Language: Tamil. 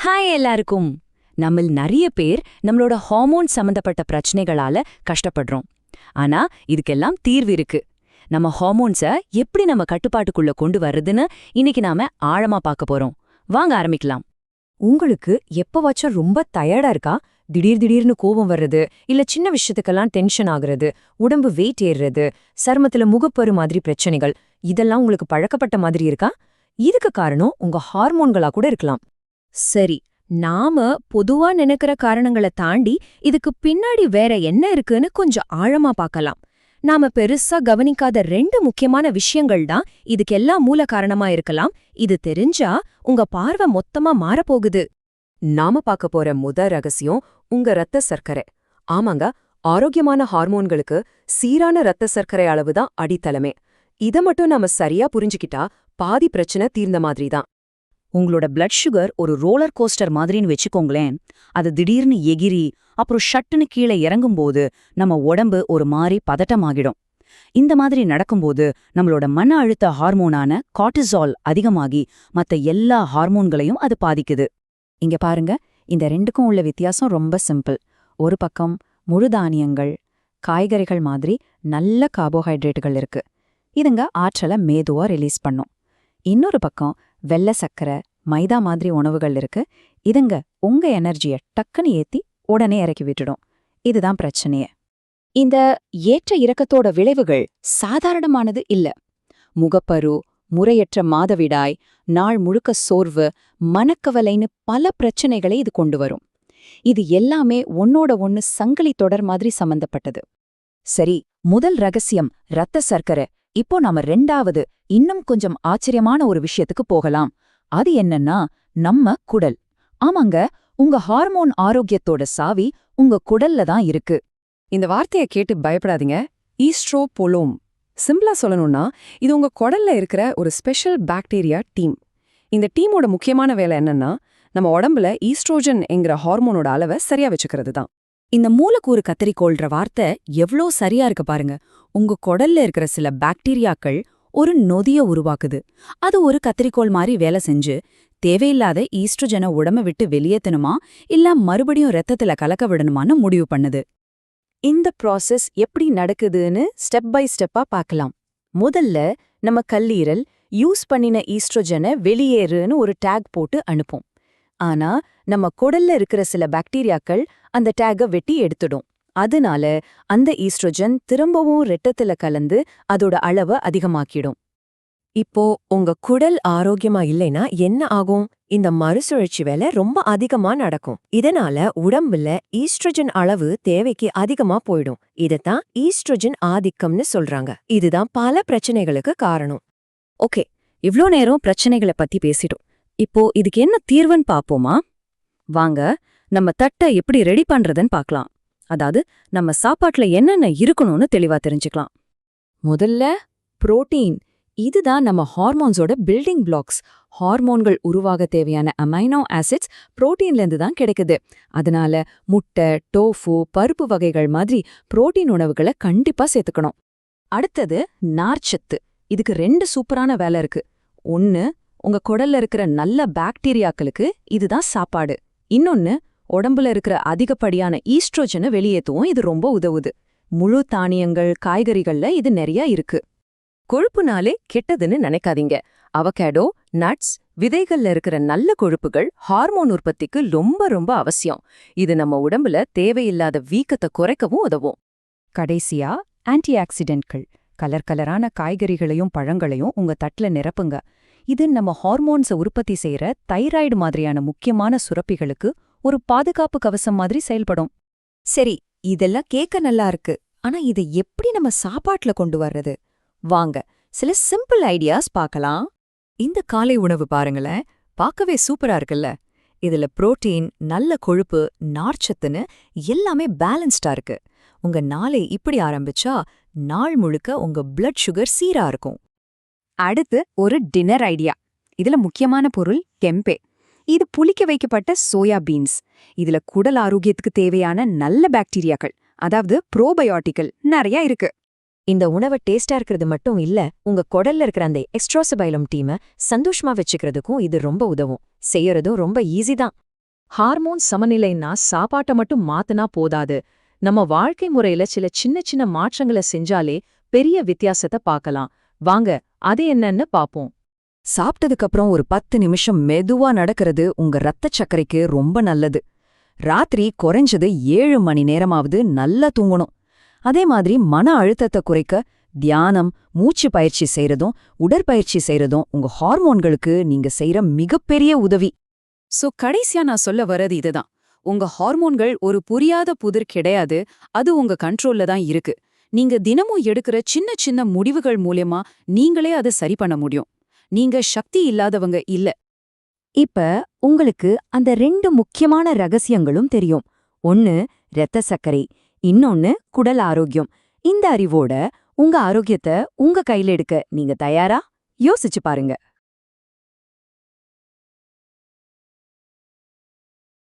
ஹாய் எல்லாருக்கும். நம்மில் நிறைய பேர் நம்மளோட ஹார்மோன் சம்பந்தப்பட்ட பிரச்சனைகளால கஷ்டப்படுறோம். ஆனா இதுக்கெல்லாம் தீர்வு இருக்கு. நம்ம ஹார்மோன்ஸை எப்படி நம்ம கட்டுப்பாட்டுக்குள்ள கொண்டு வர்றதுன்னு இன்னைக்கு நாம ஆழமா பார்க்க போறோம். வாங்க ஆரம்பிக்கலாம். உங்களுக்கு எப்பவாச்சும் ரொம்ப டயர்டா இருக்கா? திடீர்னு கோபம் வர்றது, இல்ல சின்ன விஷயத்துக்கெல்லாம் டென்ஷன் ஆகுறது, உடம்பு வெயிட் ஏறுறது, சருமத்துல முகப்பரு மாதிரி பிரச்சனைகள், இதெல்லாம் உங்களுக்கு பழக்கப்பட்ட மாதிரி இருக்கா? இதுக்கு காரணம் உங்க ஹார்மோன்களா கூட இருக்கலாம். சரி, நாம பொதுவா நினைக்கிற காரணங்களை தாண்டி இதுக்கு பின்னாடி வேற என்ன இருக்குன்னு கொஞ்சம் ஆழமா பார்க்கலாம். நாம பெருசா கவனிக்காத ரெண்டு முக்கியமான விஷயங்கள் தான் இதுக்கெல்லாம் மூல காரணமா இருக்கலாம். இது தெரிஞ்சா உங்க பார்வை மொத்தமா மாறப்போகுது. நாம பார்க்க போற ரகசியம் உங்க ரத்த சர்க்கரை. ஆமாங்க, ஆரோக்கியமான ஹார்மோன்களுக்கு சீரான ரத்த சர்க்கரை அளவுதான் அடித்தளமே. இத மட்டும் நாம சரியா புரிஞ்சுக்கிட்டா பாதி பிரச்சனை தீர்ந்த மாதிரி தான். உங்களோட பிளட் சுகர் ஒரு ரோலர் கோஸ்டர் மாதிரின்னு வச்சுக்கோங்களேன். அது திடீர்னு எகிரி அப்புறம் ஷட்டுன்னு கீழே இறங்கும்போது நம்ம உடம்பு ஒரு மாதிரி பதட்டமாகிடும். இந்த மாதிரி நடக்கும்போது நம்மளோட மன அழுத்த ஹார்மோனான கார்டிசால் அதிகமாகி மத்த எல்லா ஹார்மோன்களையும் அது பாதிக்குது. இங்க பாருங்க, இந்த ரெண்டுக்கும் உள்ள வித்தியாசம் ரொம்ப சிம்பிள். ஒரு பக்கம் முழு தானியங்கள், காய்கறிகள் மாதிரி நல்ல கார்போஹைட்ரேட்டுகள் இருக்கு. இதுங்க ஆற்றலை மேதுவா ரிலீஸ் பண்ணும். இன்னொரு பக்கம் வெள்ளை சக்கரை, மைதா மாதிரி உணவுகள் இருக்கு. இதுங்க உங்க எனர்ஜியை டக்குன்னு ஏத்தி உடனே இறக்கி விட்டுடும். இதுதான் பிரச்சனையே. இந்த ஏற்ற இறக்கத்தோட விளைவுகள் சாதாரணமானது இல்ல. முகப்பரு, முறையற்ற மாதவிடாய், நாள் முழுக்க சோர்வு, மனக்கவலைன்னு பல பிரச்சனைகளை இது கொண்டு வரும். இது எல்லாமே ஒன்னோட ஒன்னு சங்கிலி தொடர் மாதிரி சம்பந்தப்பட்டது. சரி, முதல் ரகசியம் ரத்த சர்க்கரை. இப்போ நாம ரெண்டாவது, இன்னும் கொஞ்சம் ஆச்சரியமான ஒரு விஷயத்துக்கு போகலாம். அது என்னன்னா நம்ம குடல். ஆமாங்க, உங்க ஹார்மோன் ஆரோக்கியத்தோட சாவி உங்க குடல்ல தான் இருக்கு. இந்த வார்த்தையை கேட்டு பயப்படாதீங்க. ஈஸ்ட்ரோபோலோம். சிம்பிளா சொல்லணும்னா இது உங்க குடல்ல இருக்கிற ஒரு ஸ்பெஷல் பாக்டீரியா டீம். இந்த டீமோட முக்கியமான வேலை என்னன்னா நம்ம உடம்புல ஈஸ்ட்ரோஜன் என்கிற ஹார்மோனோட அளவை சரியா வச்சுக்கிறது தான். இந்த மூலக்கூறு கத்தரிக்கோள்ற வார்த்தை எவ்ளோ சரியா இருக்கு பாருங்க. உங்க குடல்ல இருக்கிற சில பாக்டீரியாக்கள் ஒரு நொதிய உருவாக்குது. அது ஒரு கத்தரிக்கோள் மாதிரி வேலை செஞ்சு தேவையில்லாத ஈஸ்ட்ரோஜனை உடம்ப விட்டு வெளியேத்தணுமா இல்ல மறுபடியும் ரத்தத்துல கலக்க விடணுமான்னு முடிவு பண்ணுது. இந்த ப்ராசஸ் எப்படி நடக்குதுன்னு ஸ்டெப் பை ஸ்டெப்பா பார்க்கலாம். முதல்ல நம்ம கல்லீரல் யூஸ் பண்ணின ஈஸ்ட்ரோஜனை வெளியேறுன்னு ஒரு டேக் போட்டு அனுப்பும். ஆனா நம்ம குடல்ல இருக்கிற சில பாக்டீரியாக்கள் அந்த டேக வெட்டி எடுத்துடும். அதனால அந்த ஈஸ்ட்ரோஜன் திரும்பவும் இரத்தத்துல கலந்து அதோட அளவை அதிகமாக்கிடும். இப்போ உங்க குடல் ஆரோக்கியமா இல்லைன்னா என்ன ஆகும்? இந்த மறுசுழற்சி வேலை ரொம்ப அதிகமா நடக்கும். இதனால உடம்புல ஈஸ்ட்ரோஜன் அளவு தேவைக்கு அதிகமா போயிடும். இதத்தான் ஈஸ்ட்ரோஜன் ஆதிக்கம்னு சொல்றாங்க. இதுதான் பல பிரச்சனைகளுக்கு காரணம். ஓகே, இவ்ளோ நேரம் பிரச்சனைகளை பத்தி பேசிட்டோம். இப்போ இதுக்கு என்ன தீர்வுன்னு பாப்போமா? வாங்க, நம்ம தட்டை எப்படி ரெடி பண்றதுன்னு பார்க்கலாம். அதாவது நம்ம சாப்பாட்டுல என்னென்ன இருக்கணும்னு தெளிவா தெரிஞ்சுக்கலாம். முதல்ல புரோட்டீன். இதுதான் நம்ம ஹார்மோன்ஸோட பில்டிங் பிளாக்ஸ். ஹார்மோன்கள் உருவாக தேவையான அமைனோ ஆசிட்ஸ் புரோட்டீன்லேருந்து தான் கிடைக்குது. அதனால முட்டை, டோஃபு, பருப்பு வகைகள் மாதிரி புரோட்டீன் உணவுகளை கண்டிப்பா சேர்த்துக்கணும். அடுத்தது நார்ச்சத்து. இதுக்கு ரெண்டு சூப்பரான வேலை இருக்கு. ஒன்னு, உங்க குடல்ல இருக்கிற நல்ல பாக்டீரியாக்களுக்கு இதுதான் சாப்பாடு. இன்னொன்னு, உடம்புல இருக்கிற அதிகப்படியான ஈஸ்ட்ரோஜனை வெளியேற்றவும் இது ரொம்ப உதவுது. முழு தானியங்கள், காய்கறிகள்ல இது நிறைய இருக்கு. கொழுப்புனாலே கெட்டதுன்னு நினைக்காதீங்க. அவகேடோ, நட்ஸ், விதைகள்ல இருக்கிற நல்ல கொழுப்புகள் ஹார்மோன் உற்பத்திக்கு ரொம்ப ரொம்ப அவசியம். இது நம்ம உடம்புல தேவையில்லாத வீக்கத்தை குறைக்கவும் உதவும். கடைசியா ஆன்டி ஆக்சிடென்ட்கள். கலரான காய்கறிகளையும் பழங்களையும் உங்க தட்டுல நிரப்புங்க. இது நம்ம ஹார்மோன்ஸை உற்பத்தி செய்யற தைராய்டு மாதிரியான முக்கியமான சுரப்பிகளுக்கு ஒரு பாதுகாப்பு கவசம் மாதிரி செயல்படும். சரி, இதெல்லாம் கேட்க நல்லா இருக்கு. ஆனா இதை எப்படி நம்ம சாப்பாட்டுல கொண்டு வர்றது? வாங்க, சில சிம்பிள் ஐடியாஸ் பார்க்கலாம். இந்த காலை உணவு பாருங்களேன், பார்க்கவே சூப்பரா இருக்குல்ல. இதுல புரோட்டீன், நல்ல கொழுப்பு, நார்ச்சத்துன்னு எல்லாமே பேலன்ஸ்டா இருக்கு. உங்க நாளை இப்படி ஆரம்பிச்சா நாள் முழுக்க உங்க பிளட் சுகர் சீரா இருக்கும். அடுத்து ஒரு டின்னர் ஐடியா. இதுல முக்கியமான பொருள் டெம்பே. இது புளிக்க வைக்கப்பட்ட சோயா பீன்ஸ். இதுல குடல் ஆரோக்கியத்துக்கு தேவையான நல்ல பாக்டீரியாக்கள், அதாவது ப்ரோபயோட்டிக்கல் நிறைய இருக்கு. இந்த உணவை டேஸ்டா இருக்கிறது மட்டும் இல்ல, உங்க குடல்ல இருக்கிற அந்த எக்ஸ்ட்ராசபைலம் டீமை சந்தோஷமா வச்சுக்கிறதுக்கும் இது ரொம்ப உதவும். செய்யறதும் ரொம்ப ஈஸி தான். ஹார்மோன் சமநிலைன்னா சாப்பாட்டை மட்டும் மாத்துனா போதாது. நம்ம வாழ்க்கை முறையில சில சின்ன சின்ன மாற்றங்களை செஞ்சாலே பெரிய வித்தியாசத்தை பார்க்கலாம். வாங்க அது என்னன்னு பாப்போம். சாப்பிட்டதுக்கு அப்புறம் ஒரு 10 நிமிஷம் மெதுவா நடக்கிறது உங்க ரத்த சர்க்கரைக்கு ரொம்ப நல்லது. ராத்திரி குறைஞ்சது 7 மணி நேரமாவது நல்லா தூங்கணும். அதே மாதிரி மன அழுத்தத்தை குறைக்க தியானம், மூச்சு பயிற்சி செய்யறதும் உடற்பயிற்சி செய்யறதும் உங்க ஹார்மோன்களுக்கு நீங்க செய்யற மிகப்பெரிய உதவி. கடைசியா நான் சொல்ல வர்றது இதுதான். உங்க ஹார்மோன்கள் ஒரு புரியாத புதிர் கிடையாது. அது உங்க கண்ட்ரோல்ல தான் இருக்கு. நீங்க தினமும் எடுக்கிற சின்ன சின்ன முடிவுகள் மூலமா நீங்களே அதை சரி பண்ண முடியும். நீங்க சக்தி இல்லாதவங்க இல்ல. இப்ப உங்களுக்கு அந்த 2 முக்கியமான ரகசியங்களும் தெரியும். ஒன்னு இரத்த சர்க்கரை, இன்னொன்னு குடல் ஆரோக்கியம். இந்த அறிவோட உங்க ஆரோக்கியத்தை உங்க கையில எடுக்க நீங்க தயாரா? யோசிச்சு பாருங்க.